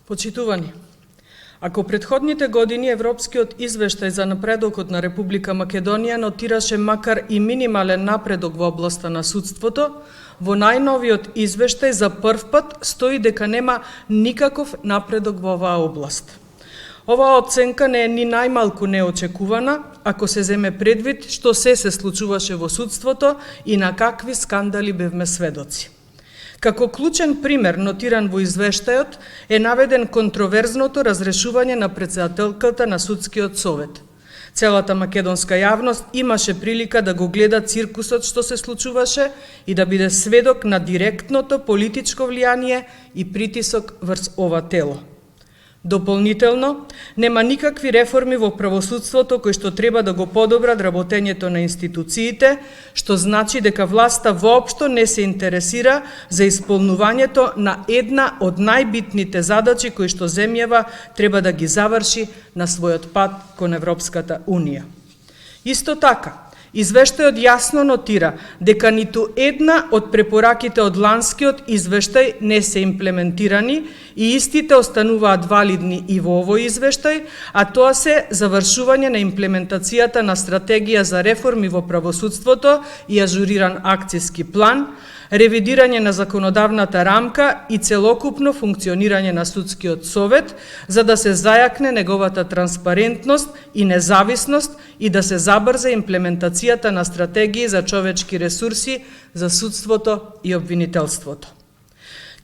Почитувани, ако претходните години Европскиот извештај за напредокот на Република Македонија нотираше макар и минимален напредок во областа на судството, во најновиот извештај за прв пат стои дека нема никаков напредок во оваа област. Оваа оценка не е ни најмалку неочекувана, ако се земе предвид што се случуваше во судството и на какви скандали бевме сведоци. Како клучен пример нотиран во извештајот е наведен контроверзното разрешување на претседателката на Судскиот совет. Целата македонска јавност имаше прилика да го гледа циркусот што се случуваше и да биде сведок на директното политичко влијание и притисок врз ова тело. Дополнително, нема никакви реформи во правосудството кои што треба да го подобрат работењето на институциите, што значи дека власта воопшто не се интересира за исполнувањето на една од најбитните задачи кои што земјава треба да ги заврши на својот пат кон Европската Унија. Исто така, извештајот јасно нотира дека ниту една од препораките од ланскиот извештај не се имплементирани и истите остануваат валидни и во овој извештај, а тоа се завршување на имплементацијата на стратегија за реформи во правосудството и ажуриран акциски план, ревидирање на законодавната рамка и целокупно функционирање на Судскиот совет, за да се зајакне неговата транспарентност и независност и да се забрза имплементацијата на стратегии за човечки ресурси за судството и обвинителството.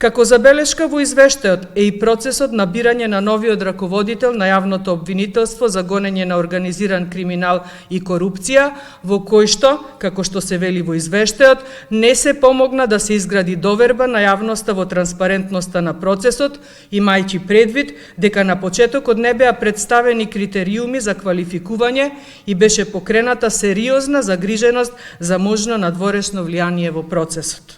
Како забелешка во извештајот е и процесот на бирање на новиот раководител на јавното обвинителство за гонење на организиран криминал и корупција, во кој што, како што се вели во извештајот, не се помогна да се изгради доверба на јавноста во транспарентноста на процесот, имајќи предвид дека на почетокот не беа представени критериуми за квалификување и беше покрената сериозна загриженост за можно надворешно влијание во процесот.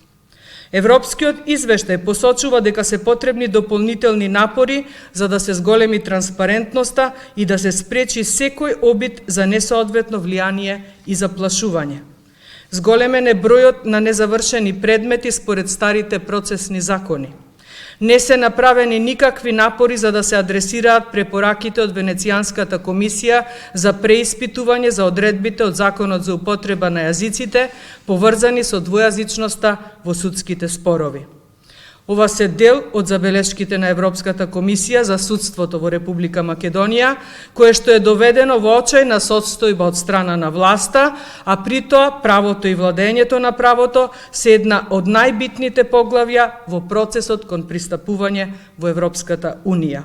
Европскиот извештај посочува дека се потребни дополнителни напори за да се зголеми транспарентноста и да се спречи секој обид за несоодветно влијание и заплашување. Зголемен е бројот на незавршени предмети според старите процесни закони. Не се направени никакви напори за да се адресираат препораките од Венецијанската комисија за преиспитување за одредбите од Законот за употреба на јазиците, поврзани со двојазичноста во судските спорови. Ова се дел од забелешките на Европската комисија за судството во Република Македонија, кое што е доведено во очајна состојба од страна на власта, а при тоа правото и владењето на правото се една од најбитните поглавја во процесот кон пристапување во Европската Унија.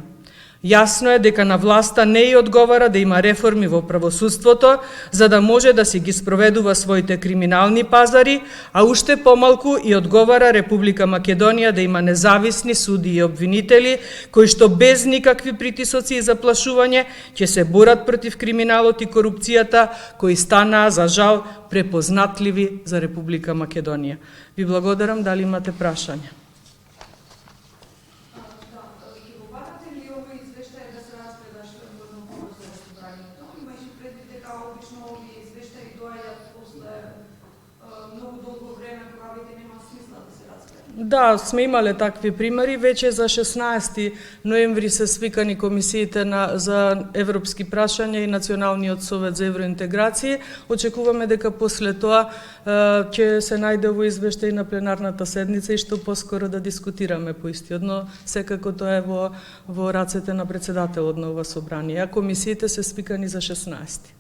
Јасно е дека на власта не ја одговара да има реформи во правосудството, за да може да си ги спроведува своите криминални пазари, а уште помалку и одговара Република Македонија да има независни суди и обвинители, кои што без никакви притисоци и заплашување ќе се борат против криминалот и корупцијата, кои станаа, за жал, препознатливи за Република Македонија. Ви благодарам, дали имате прашања? Да, сме имале такви примери. Веќе за 16 ноември се свикани комисиите за европски прашања и Националниот совет за евроинтеграција. Очекуваме дека после тоа ќе се најде во извештај на пленарната седница и што поскоро да дискутираме по истиот, но секако тоа е во рацете на претседателот на ова собрание. А комисиите се свикани за 16.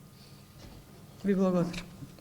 Ви благодарам.